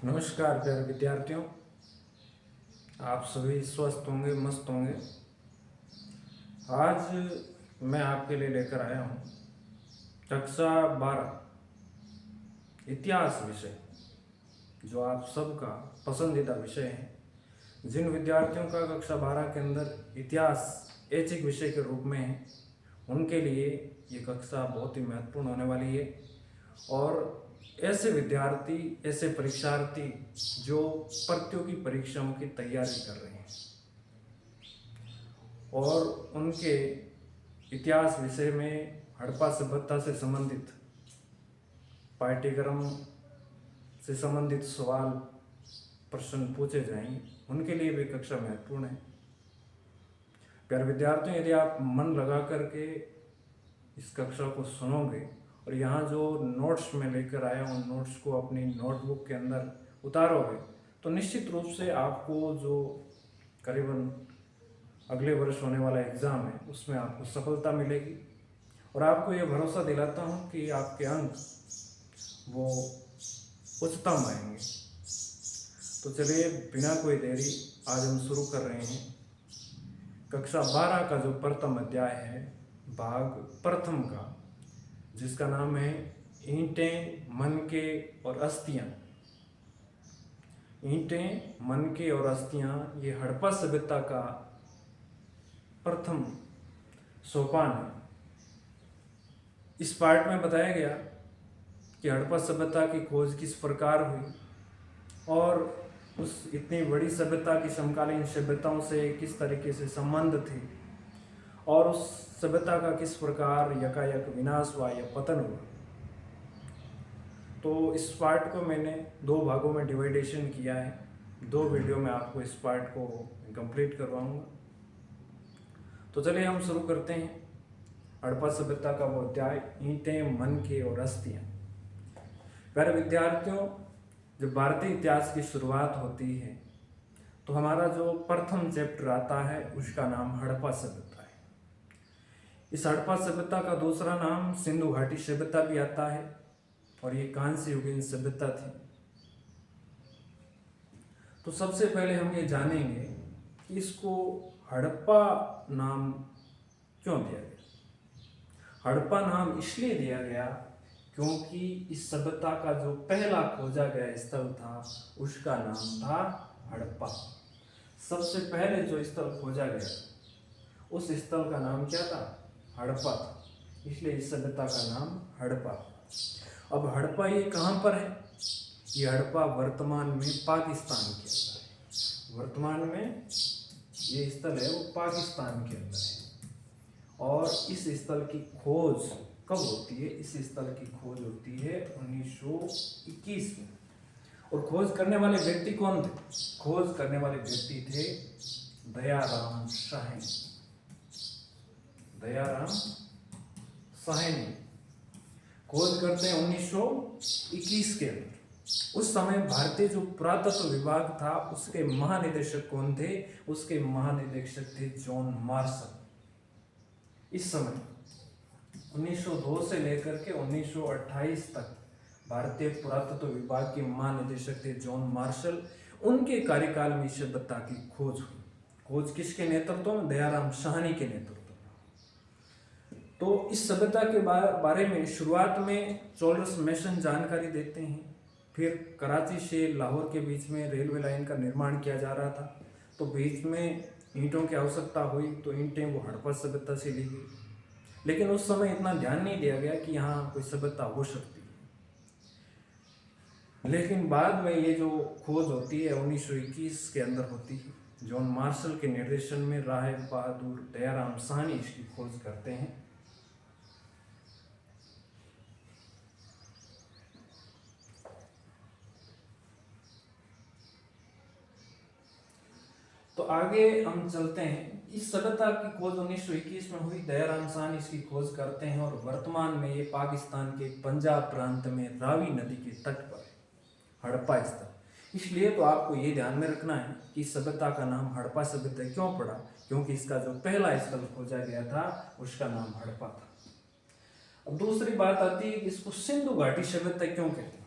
नमस्कार प्यारे विद्यार्थियों, आप सभी स्वस्थ होंगे, मस्त होंगे। आज मैं आपके लिए लेकर आया हूँ कक्षा 12 इतिहास विषय, जो आप सबका पसंदीदा विषय है। जिन विद्यार्थियों का कक्षा 12 के अंदर इतिहास ऐच्छिक विषय के रूप में है, उनके लिए ये कक्षा बहुत ही महत्वपूर्ण होने वाली है। और ऐसे विद्यार्थी, ऐसे परीक्षार्थी जो प्रतियोगी परीक्षाओं की तैयारी कर रहे हैं और उनके इतिहास विषय में हड़प्पा सभ्यता से संबंधित पाठ्यक्रम से संबंधित सवाल प्रश्न पूछे जाएंगे, उनके लिए भी कक्षा महत्वपूर्ण है। प्यारे विद्यार्थियों, यदि आप मन लगा करके इस कक्षा को सुनोगे और यहाँ जो नोट्स मैं लेकर आया हूँ, नोट्स को अपनी नोटबुक के अंदर उतारोगे, तो निश्चित रूप से आपको जो करीबन अगले वर्ष होने वाला एग्ज़ाम है उसमें आपको सफलता मिलेगी। और आपको ये भरोसा दिलाता हूँ कि आपके अंक वो उच्चतम आएंगे। तो चलिए, बिना कोई देरी आज हम शुरू कर रहे हैं कक्षा 12 का जो प्रथम अध्याय है, भाग प्रथम का, जिसका नाम है ईंटें, मनके और अस्थियां। ईंटें, मनके और अस्थियां, ये हड़प्पा सभ्यता का प्रथम सोपान है। इस पार्ट में बताया गया कि हड़प्पा सभ्यता की खोज किस प्रकार हुई और उस इतनी बड़ी सभ्यता की समकालीन सभ्यताओं से किस तरीके से संबंध थे और उस सभ्यता का किस प्रकार यकायक विनाश हुआ या पतन हुआ। तो इस पार्ट को मैंने दो भागों में डिवाइडेशन किया है। दो वीडियो में आपको इस पार्ट को कंप्लीट करवाऊंगा। तो चलिए हम शुरू करते हैं हड़प्पा सभ्यता का वो अध्याय, ईंटें, मनके और अस्थियां। प्यारे विद्यार्थियों, जब भारतीय इतिहास की शुरुआत होती है तो हमारा जो प्रथम चैप्टर आता है उसका नाम हड़प्पा सभ्यता है। इस हड़प्पा सभ्यता का दूसरा नाम सिंधु घाटी सभ्यता भी आता है और ये कांस्य युगीन सभ्यता थी। तो सबसे पहले हम ये जानेंगे कि इसको हड़प्पा नाम क्यों दिया गया। हड़प्पा नाम इसलिए दिया गया क्योंकि इस सभ्यता का जो पहला खोजा गया स्थल था उसका नाम था हड़प्पा। सबसे पहले जो स्थल खोजा गया उस स्थल का नाम क्या था? हड़प्पा था। इसलिए इस सभ्यता का नाम हड़प्पा। अब हड़प्पा ये कहाँ पर है? ये हड़प्पा वर्तमान में पाकिस्तान के अंदर है। वर्तमान में ये स्थल है वो पाकिस्तान के अंदर है। और इस स्थल की खोज कब होती है? इस स्थल की खोज होती है 1921 में। और खोज करने वाले व्यक्ति कौन थे? खोज करने वाले व्यक्ति थे दयाराम साहनी। दयाराम साहनी खोज करते हैं 1921 के अंदर। उस समय भारतीय जो पुरातत्व विभाग था उसके महानिदेशक कौन थे? उसके महानिदेशक थे जॉन मार्शल। इस समय 1902 से लेकर के 1928 तक भारतीय पुरातत्व विभाग के महानिदेशक थे जॉन मार्शल। उनके कार्यकाल में सभ्यता की खोज हुई। खोज किसके नेतृत्व में? दयाराम साहनी के नेतृत्व में। तो इस सभ्यता के बारे में शुरुआत में चार्ल्स मैसन जानकारी देते हैं। फिर कराची से लाहौर के बीच में रेलवे लाइन का निर्माण किया जा रहा था, तो बीच में ईंटों की आवश्यकता हुई, तो ईंटें वो हड़प्पा सभ्यता से ली गई। लेकिन उस समय इतना ध्यान नहीं दिया गया कि यहाँ कोई सभ्यता हो सकती है। लेकिन बाद में ये जो खोज होती है 1921 के अंदर होती है। जॉन मार्शल के निर्देशन में राय बहादुर दयाराम साहनी इसकी खोज करते हैं। तो आगे हम चलते हैं। इस सभ्यता की खोज 1921 में हुई। दयाराम साहनी इसकी खोज करते हैं और वर्तमान में ये पाकिस्तान के पंजाब प्रांत में रावी नदी के तट पर है हड़प्पा स्थल। इसलिए तो आपको ये ध्यान में रखना है कि इस सभ्यता का नाम हड़प्पा सभ्यता क्यों पड़ा? क्योंकि इसका जो पहला स्थल खोजा गया था उसका नाम हड़प्पा था। अब दूसरी बात आती है कि इसको सिंधु घाटी सभ्यता क्यों कहते हैं?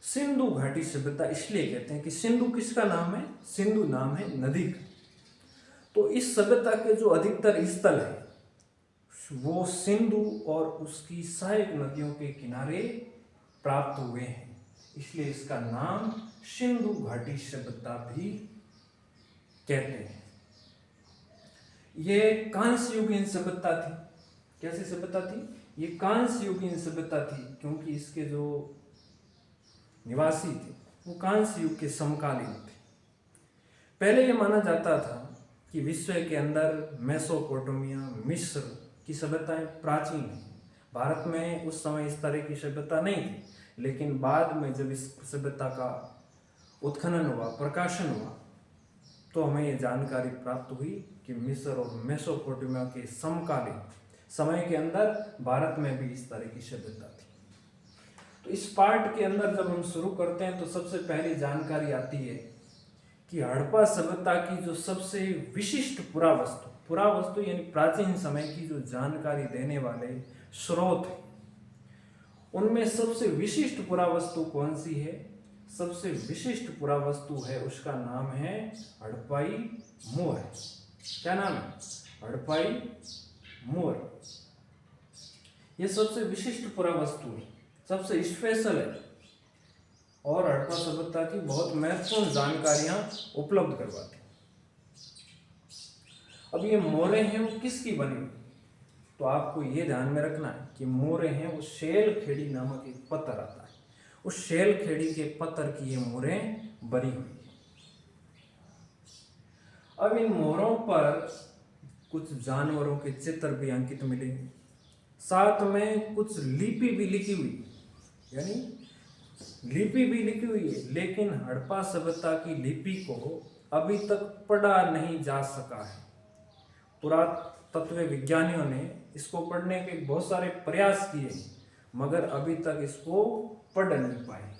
सिंधु घाटी सभ्यता इसलिए कहते हैं कि सिंधु किसका नाम है? सिंधु नाम है नदी का। तो इस सभ्यता के जो अधिकतर स्थल है वो सिंधु और उसकी सहायक नदियों के किनारे प्राप्त हुए हैं, इसलिए इसका नाम सिंधु घाटी सभ्यता भी कहते हैं। ये कांस्य युगीन सभ्यता थी। कैसी सभ्यता थी? ये कांस्य युगीन सभ्यता थी, क्योंकि इसके जो निवासी थे वो कांस्य युग के समकालीन थे। पहले ये माना जाता था कि विश्व के अंदर मेसोपोटामिया, मिस्र की सभ्यताएं प्राचीन हैं। भारत में उस समय इस तरह की सभ्यता नहीं थी, लेकिन बाद में जब इस सभ्यता का उत्खनन हुआ, प्रकाशन हुआ, तो हमें ये जानकारी प्राप्त हुई कि मिस्र और मेसोपोटामिया के समकालीन समय के अंदर भारत में भी इस तरह की सभ्यता थी। तो इस पार्ट के अंदर जब हम शुरू करते हैं तो सबसे पहली जानकारी आती है कि हड़प्पा सभ्यता की जो सबसे विशिष्ट पुरावस्तु यानी प्राचीन समय की जो जानकारी देने वाले स्रोत हैं, उनमें सबसे विशिष्ट पुरावस्तु कौन सी है? सबसे विशिष्ट पुरावस्तु है, उसका नाम है हड़प्पाई मोर। क्या नाम है? हड़प्पाई मोर। यह सबसे विशिष्ट पुरावस्तु है, सबसे स्पेशल है और हड़प्पा सभ्यता की बहुत महत्वपूर्ण जानकारियां उपलब्ध करवाती है। अब ये मोरे हैं वो किसकी बनी हुई? तो आपको ये ध्यान में रखना है कि मोरे हैं वो शैल खेड़ी नामक एक पत्थर आता है, उस शैल खेड़ी के पत्थर की ये मोरे बनी हुई है। अब इन मोरों पर कुछ जानवरों के चित्र भी अंकित मिलेंगे, साथ में कुछ लिपि भी लिखी हुई, यानी लिपि भी लिखी हुई है, लेकिन हड़प्पा सभ्यता की लिपि को अभी तक पढ़ा नहीं जा सका है। पुरातत्व विज्ञानियों ने इसको पढ़ने के बहुत सारे प्रयास किए, मगर अभी तक इसको पढ़ नहीं पाए।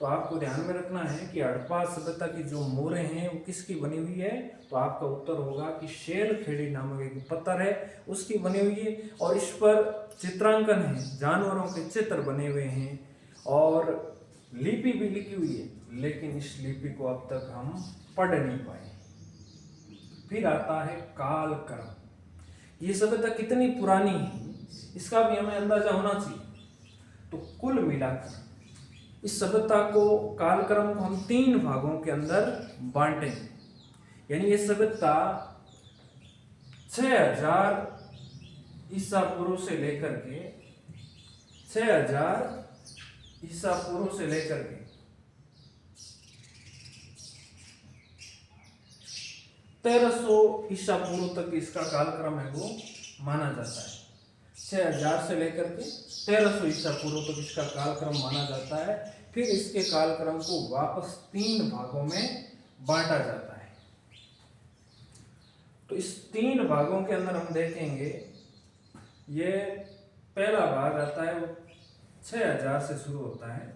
तो आपको ध्यान में रखना है कि हड़प्पा सभ्यता की जो मोरे हैं वो किसकी बनी हुई है? तो आपका उत्तर होगा कि शैल खेड़ी नामक एक पत्थर है, उसकी बनी हुई है, और इस पर चित्रांकन है, जानवरों के चित्र बने हुए हैं और लिपि भी लिखी हुई है, लेकिन इस लिपि को अब तक हम पढ़ नहीं पाए। फिर आता है कालक्रम। ये सभ्यता कितनी पुरानी है इसका भी हमें अंदाजा होना चाहिए। तो कुल मिलाकर इस सभ्यता को, कालक्रम को हम 3 भागों के अंदर बांटेंगे। यानी ये सभ्यता 6000 ईसा पूर्व से लेकर के 6000 ईसा पूर्व से लेकर के 1300 ईसा पूर्व तक इसका कालक्रम है वो माना जाता है। 6000 से लेकर के 1300 ईसा पूर्व तक इसका कालक्रम माना जाता है। फिर इसके कालक्रम को वापस 3 भागों में बांटा जाता है। तो इस 3 भागों के अंदर हम देखेंगे, ये पहला भाग आता है वो 6000 से शुरू होता है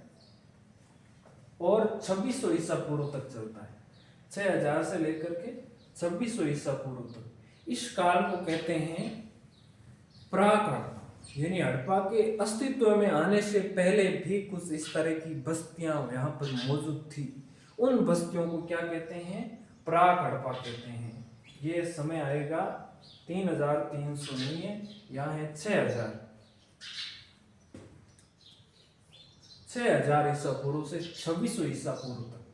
और 2600 ईसा पूर्व तक चलता है। 6000 से लेकर के 2600 ईसा पूर्व तक इस काल को कहते हैं प्राक हड़प्पा। यानी हड़प्पा के अस्तित्व में आने से पहले भी कुछ इस तरह की बस्तियां यहाँ पर मौजूद थी। उन बस्तियों को क्या कहते हैं? प्राक हड़प्पा कहते हैं। ये समय आएगा 3300 नहीं है, यहाँ है 6000 ईसा पूर्व से 2600 ईसा पूर्व तक,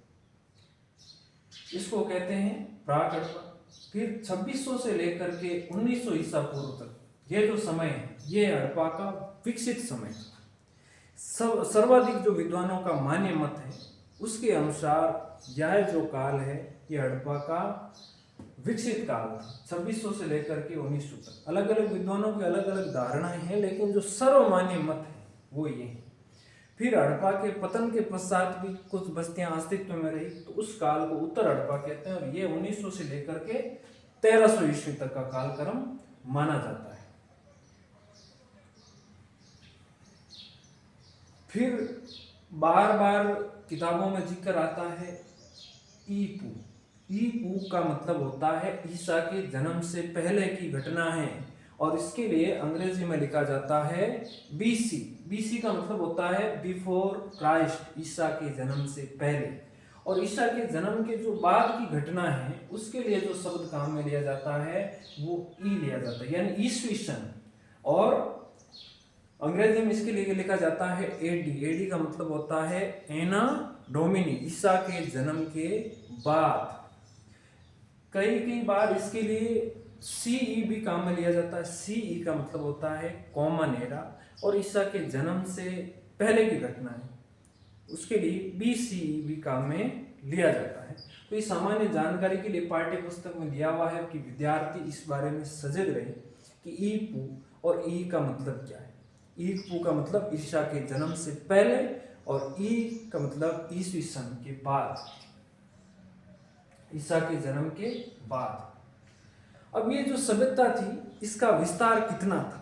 इसको कहते हैं प्राक हड़प्पा। फिर 2600 से लेकर के 1900 ईसा पूर्व तक ये जो समय है ये हड़प्पा का विकसित समय है। सर्वाधिक जो विद्वानों का मान्य मत है उसके अनुसार यह जो काल है ये हड़प्पा का विकसित काल था। 2600 से लेकर के 1900 तक अलग अलग विद्वानों की अलग अलग धारणाएं हैं, लेकिन जो सर्वमान्य मत है वो ये है। फिर हड़प्पा के पतन के पश्चात भी कुछ बस्तियां अस्तित्व में रही, तो उस काल को उत्तर हड़प्पा कहते हैं और ये 1900 से लेकर के 1300 ईस्वी तक का कालक्रम माना जाता है। फिर बार बार किताबों में जिक्र आता है ईपू का मतलब होता है ईसा के जन्म से पहले की घटना है, और इसके लिए अंग्रेजी में लिखा जाता है बीसी। बीसी का मतलब होता है बिफोर क्राइस्ट, ईसा के जन्म से पहले। और ईसा के जन्म के जो बाद की घटना है उसके लिए जो शब्द काम में लिया जाता है वो ई लिया जाता है, यानी ईस्वी सन। और अंग्रेजी में इसके लिए लिखा जाता है एडी। एडी का मतलब होता है एना डोमिनी, ईसा के जन्म के बाद। कई कई बार इसके लिए सीई भी काम में लिया जाता है। सीई का मतलब होता है कॉमन एरा, और ईसा के जन्म से पहले की घटना है उसके लिए बीसीई भी काम में लिया जाता है। तो ये सामान्य जानकारी के लिए पाठ्य पुस्तक में दिया हुआ है कि विद्यार्थी इस बारे में सजग रहे कि ई पू और ई का मतलब क्या है। ई पू का मतलब ईसा के जन्म से पहले, और ई का मतलब ईस्वी सन के बाद, ईसा के जन्म के बाद। अब ये जो सभ्यता थी इसका विस्तार कितना था?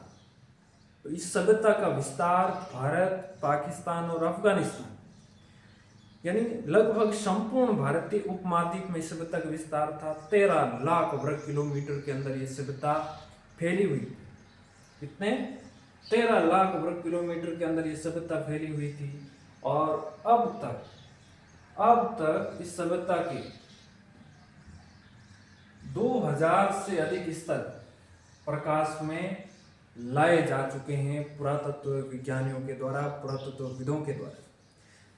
तो इस सभ्यता का विस्तार भारत, पाकिस्तान और अफगानिस्तान, यानी लगभग संपूर्ण भारतीय उपमहाद्वीप में सभ्यता का विस्तार था। 13 लाख वर्ग किलोमीटर के अंदर ये सभ्यता फैली हुई। कितने? 13 लाख वर्ग किलोमीटर के अंदर ये सभ्यता फैली हुई थी। और अब तक इस सभ्यता के 2000 से अधिक स्थल प्रकाश में लाए जा चुके हैं पुरातत्व विज्ञानियों के द्वारा, पुरातत्वविदों के द्वारा।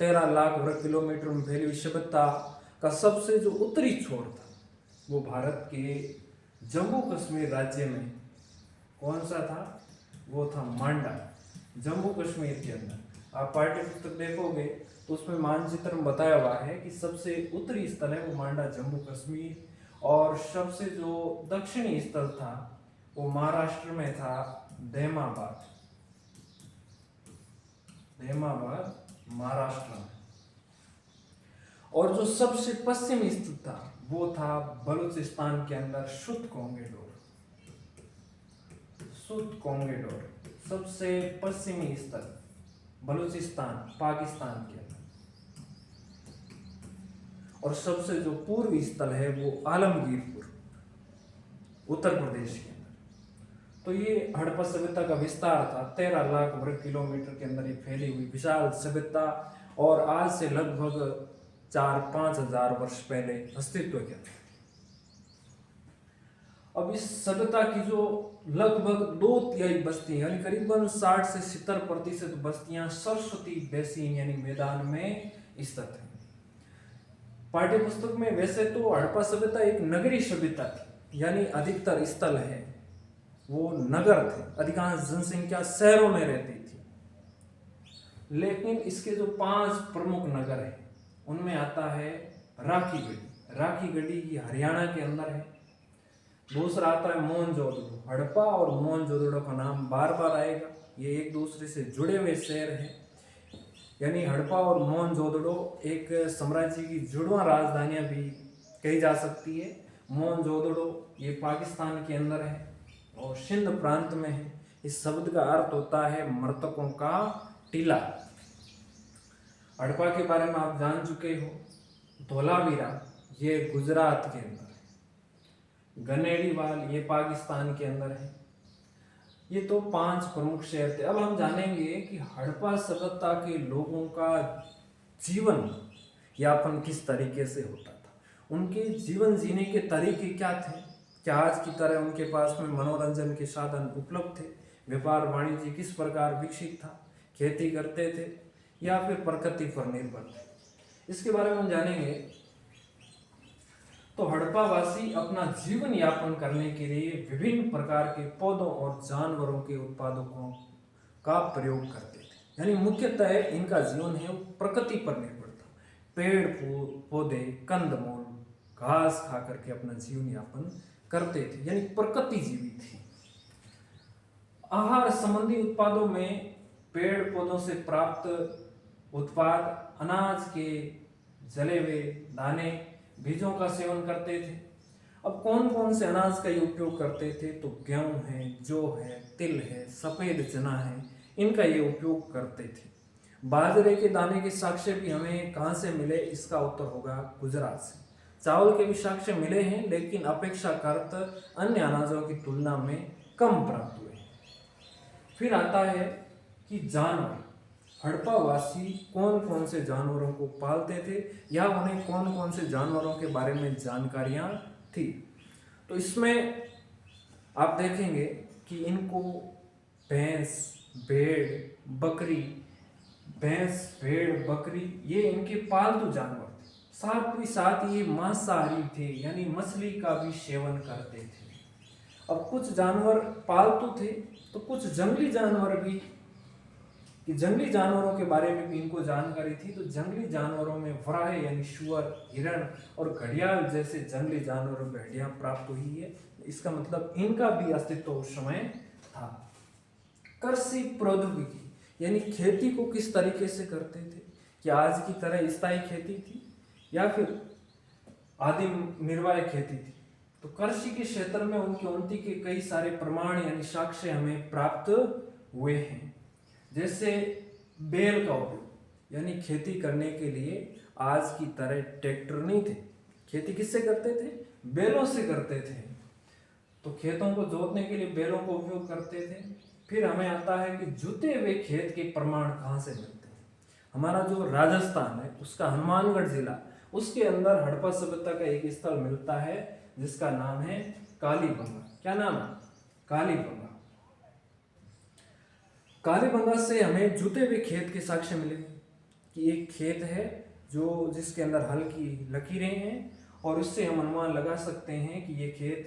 13 लाख वर्ग किलोमीटर में फैली हुई सभ्यता का सबसे जो उत्तरी छोर था वो भारत के जम्मू कश्मीर राज्य में कौन सा था? वो था मांडा, जम्मू कश्मीर के अंदर। आप पाठ्य पुस्तक देखोगे तो उसमें मानचित्र में बताया हुआ है कि सबसे उत्तरी स्थल है वो मांडा, जम्मू कश्मीर। और सबसे जो दक्षिणी स्थल था वो महाराष्ट्र में था, दहमाबाद, महाराष्ट्र में। और जो सबसे पश्चिमी स्थल था वो था बलूचिस्तान के अंदर, शुद्ध कोंगेडोर, सबसे पश्चिमी स्थल बलूचिस्तान, पाकिस्तान के अंदर। और सबसे जो पूर्वी स्थल है वो आलमगीरपुर, उत्तर प्रदेश के अंदर। तो ये हड़प्पा सभ्यता का विस्तार था। 13 लाख वर्ग किलोमीटर के अंदर ये फैली हुई विशाल सभ्यता, और आज से लगभग 4-5 हजार वर्ष पहले अस्तित्व के अंदर। अब इस सभ्यता की जो लगभग 2/3 बस्ती यानी करीबन 60 से 70% बस्तियां सरस्वती बेसिन यानी मैदान में स्थित है। पाठ्य पुस्तक में वैसे तो हड़प्पा सभ्यता एक नगरीय सभ्यता थी, यानी अधिकतर स्थल है वो नगर थे, अधिकांश जनसंख्या शहरों में रहती थी। लेकिन इसके जो 5 प्रमुख नगर हैं उनमें आता है राखीगढ़ी, ये हरियाणा के अंदर है। दूसरा आता है मोहनजोदड़ो। हड़प्पा और मोहनजोदड़ो का नाम बार बार आएगा, ये एक दूसरे से जुड़े हुए शहर हैं। यानी हड़प्पा और मोहनजोदड़ो एक साम्राज्य की जुड़वां राजधानियां भी कही जा सकती है। मोहनजोदड़ो ये पाकिस्तान के अंदर है और सिंध प्रांत में है। इस शब्द का अर्थ होता है मृतकों का टीला। हड़प्पा के बारे में आप जान चुके हो। धोलावीरा ये गुजरात के अंदर है। गनेड़ीवाल ये पाकिस्तान के अंदर है। ये तो 5 प्रमुख शहर थे। अब हम जानेंगे कि हड़प्पा सभ्यता के लोगों का जीवन यापन किस तरीके से होता था, उनके जीवन जीने के तरीके क्या थे। क्या आज की तरह उनके पास में मनोरंजन के साधन उपलब्ध थे? व्यापार वाणिज्य किस प्रकार विकसित था? खेती करते थे या फिर प्रकृति पर निर्भर थे? इसके बारे में हम जानेंगे। तो हड़प्पावासी अपना जीवन यापन करने के लिए विभिन्न प्रकार के पौधों और जानवरों के उत्पादकों का प्रयोग करते थे। यानी मुख्यतः इनका जीवन है वो प्रकृति पर निर्भर था। पेड़ पौधे, कंदमूल, घास खा करके अपना जीवन यापन करते थे, यानी प्रकृति जीवी थी। आहार संबंधी उत्पादों में पेड़ पौधों से प्राप्त उत्पाद, अनाज के जले हुए दाने, बीजों का सेवन करते थे। अब कौन कौन से अनाज का ये उपयोग करते थे? तो गेहूं है, जौ है, तिल है, सफेद चना है, इनका ये उपयोग करते थे। बाजरे के दाने के साक्ष्य भी हमें कहाँ से मिले? इसका उत्तर होगा गुजरात से। चावल के भी साक्ष्य मिले हैं, लेकिन अपेक्षाकृत अन्य अनाजों की तुलना में कम प्राप्त हुए। फिर आता है कि जानवर, हड़प्पावासी कौन कौन से जानवरों को पालते थे या उन्हें कौन कौन से जानवरों के बारे में जानकारियां थी। तो इसमें आप देखेंगे कि इनको भैंस, भेड़, बकरी, भैंस, भेड़, बकरी ये इनके पालतू जानवर थे। साथ ही साथ ये मांसाहारी थे, यानी मछली का भी सेवन करते थे। अब कुछ जानवर पालतू थे तो कुछ जंगली जानवर भी, कि जंगली जानवरों के बारे में भी इनको जानकारी थी। तो जंगली जानवरों में वराह यानी सुअर, हिरण और घड़ियाल जैसे जंगली जानवरों को हड्डियां प्राप्त हुई है। इसका मतलब इनका भी अस्तित्व उस समय था। कृषि प्रौद्योगिकी यानी खेती को किस तरीके से करते थे, क्या आज की तरह स्थायी खेती थी या फिर आदिम निर्वाह खेती थी। तो कृषि के क्षेत्र में उनकी उन्नति के कई सारे प्रमाण यानी साक्ष्य हमें प्राप्त हुए हैं। जैसे बैल का उपयोग, यानी खेती करने के लिए आज की तरह ट्रैक्टर नहीं थे। खेती किससे करते थे? बैलों से करते थे। तो खेतों को जोतने के लिए बैलों का उपयोग करते थे। फिर हमें आता है कि जुते हुए खेत के प्रमाण कहाँ से मिलते हैं। हमारा जो राजस्थान है उसका हनुमानगढ़ जिला, उसके अंदर हड़प्पा सभ्यता का एक स्थल मिलता है जिसका नाम है कालीबंगा। क्या नाम है? कालीबंगा। कालीबंगा से हमें जुते हुए खेत के साक्ष्य मिले कि एक खेत है जो जिसके अंदर हल की लकीरें हैं और इससे हम अनुमान लगा सकते हैं कि ये खेत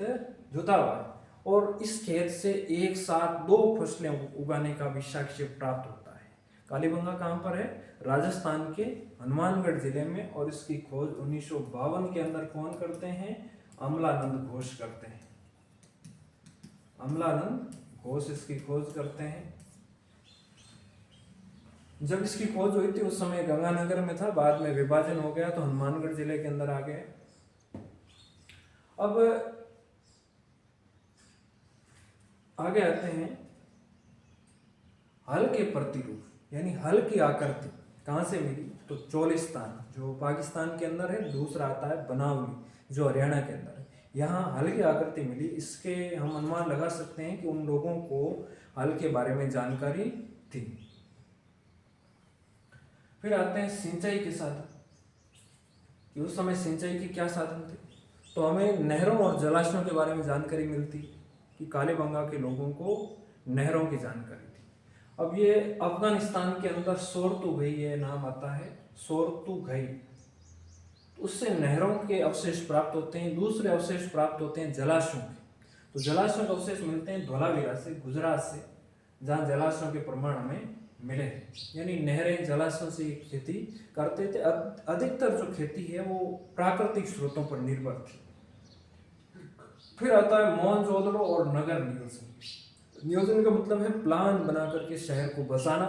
जुता हुआ है और इस खेत से एक साथ 2 फसलें उगाने का भी साक्ष्य प्राप्त होता है। कालीबंगा कहाँ पर है? राजस्थान के हनुमानगढ़ जिले में। और इसकी खोज 1952 के अंदर कौन करते हैं? अमलानंद घोष करते हैं। अमलानंद घोष इसकी खोज करते हैं। जब इसकी खोज हुई थी उस समय गंगानगर में था, बाद में विभाजन हो गया तो हनुमानगढ़ जिले के अंदर आ गए। अब आगे आते हैं हल के प्रतिरूप यानी हल की आकृति कहाँ से मिली। तो चोलिस्तान जो पाकिस्तान के अंदर है, दूसरा आता है बनावली जो हरियाणा के अंदर है। यहाँ हल की आकृति मिली। इसके हम अनुमान लगा सकते हैं कि उन लोगों को हल के बारे में जानकारी थी। फिर आते हैं सिंचाई के साधन कि उस समय सिंचाई के क्या साधन थे। तो हमें नहरों और जलाशयों के बारे में जानकारी मिलती कि कालीबंगा के लोगों को नहरों की जानकारी थी। अब ये अफगानिस्तान के अंदर सोरतुघई ये नाम आता है, सोरतुघई। उससे नहरों के अवशेष प्राप्त होते हैं। दूसरे अवशेष प्राप्त होते हैं जलाशयों के। तो जलाशयों के अवशेष मिलते हैं धोलावीरा से, गुजरात से, जहाँ जलाशयों के प्रमाण हमें मिले हैं। यानी नहरें, जलाशयों से खेती करते थे। अधिकतर जो खेती है वो प्राकृतिक स्रोतों पर निर्भर थी। फिर आता है मोहनजोदड़ो और नगर नियोजन। नियोजन का मतलब है प्लान बना करके शहर को बसाना।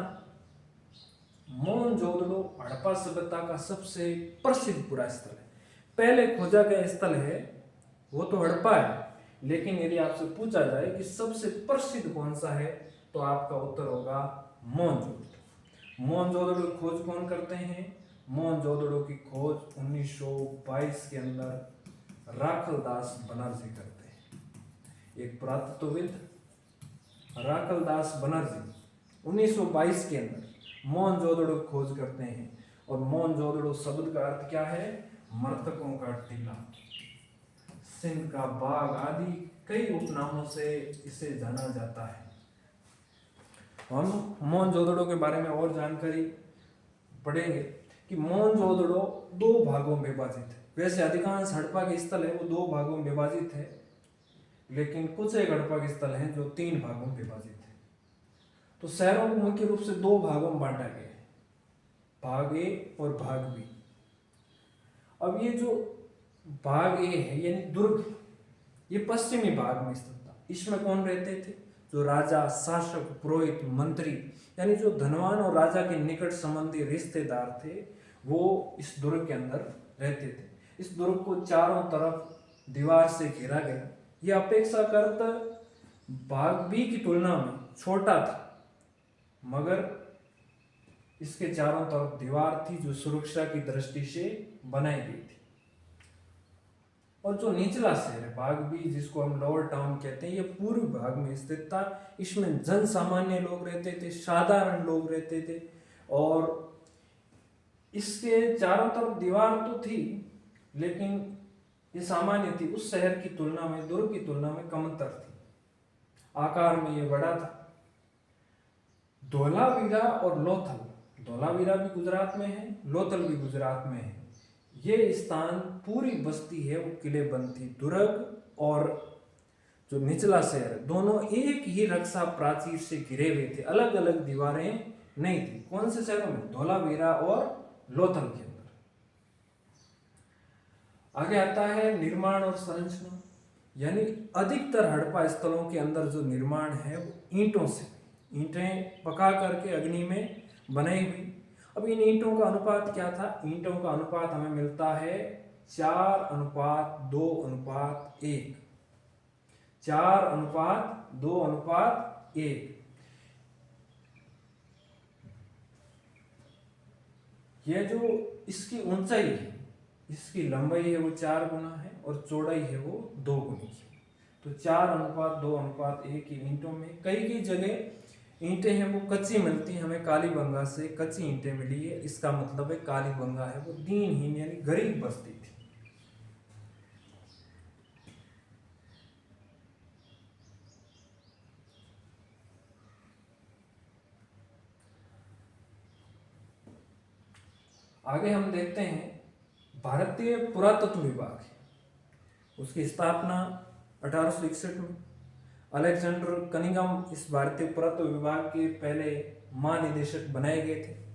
मोहनजोदड़ो हड़प्पा सभ्यता का सबसे प्रसिद्ध पुरा स्थल है। पहले खोजा गया स्थल है वो तो हड़प्पा है, लेकिन यदि आपसे पूछा जाए कि सबसे प्रसिद्ध कौन सा है तो आपका उत्तर होगा मोहनजोदड़ो। मोहनजोदड़ो की खोज कौन करते हैं? मोहनजोदड़ो की खोज 1922 के अंदर राखलदास बनर्जी करते हैं। एक पुरातत्वविद राखलदास बनर्जी 1922 के अंदर मोहनजोदड़ो की खोज करते हैं। और मोहनजोदड़ो शब्द का अर्थ क्या है? मृतकों का टीला, सिंध का बाग आदि कई उपनामों से इसे जाना जाता है। हम मोहनजोदड़ो के बारे में और जानकारी पढ़ेंगे कि मोहनजोदड़ो 2 भागों में विभाजित है। वैसे अधिकांश हड़प्पा के स्थल है वो 2 भागों में विभाजित है, लेकिन कुछ एक हड़प्पा के स्थल हैं जो 3 भागों में विभाजित है। तो शहरों को मुख्य रूप से 2 भागों में बांटा गया है, भाग ए और भाग बी। अब ये जो भाग ए है यानी दुर्ग, ये पश्चिमी भाग में स्थित था। इसमें कौन रहते थे? जो राजा, शासक, पुरोहित, मंत्री यानी जो धनवान और राजा के निकट संबंधी रिश्तेदार थे वो इस दुर्ग के अंदर रहते थे। इस दुर्ग को चारों तरफ दीवार से घेरा गया। यह अपेक्षाकृत भाग बी की तुलना में छोटा था, मगर इसके चारों तरफ दीवार थी जो सुरक्षा की दृष्टि से बनाई गई थी। और जो निचला शहर भाग भी जिसको हम लोअर टाउन कहते हैं, ये पूर्वी भाग में स्थित था। इसमें जन सामान्य लोग रहते थे, साधारण लोग रहते थे, और इसके चारों तरफ दीवार तो थी लेकिन ये सामान्य थी, उस शहर की तुलना में, दुर्ग की तुलना में कमतर थी, आकार में ये बड़ा था। धोलावीरा और लोथल, धोलावीरा भी गुजरात में है, लोथल भी गुजरात में है। ये स्थान पूरी बस्ती है वो किलेबंद थी। दुर्ग और जो निचला शहर दोनों एक ही रक्षा प्राचीर से घिरे हुए थे, अलग अलग दीवारें नहीं थी। कौन से शहरों में? धोलावीरा और लोथल के अंदर। आगे आता है निर्माण और संरचना, यानी अधिकतर हड़प्पा स्थलों के अंदर जो निर्माण है वो ईंटों से, ईंटें पका करके अग्नि में बनाई हुई। अब इन ईंटों का अनुपात क्या था? ईंटों का अनुपात हमें मिलता है 4:2:1, 4:2:1। यह जो इसकी ऊंचाई है, इसकी लंबाई है वो 4 गुना है और चौड़ाई है वो 2 गुनी है। तो 4:2:1 ईंटों में कई जगह ईंटें हैं वो कच्ची मिलती हैं। हमें कालीबंगा से कच्ची ईंटें मिली है, इसका मतलब है कालीबंगा है वो दीनहीन यानी गरीब बस्ती थी। आगे हम देखते हैं भारतीय पुरातत्व विभाग, उसकी स्थापना 1861 में। अलेक्जेंडर कनिंघम इस भारतीय पुरातत्व विभाग के पहले महानिदेशक बनाए गए थे।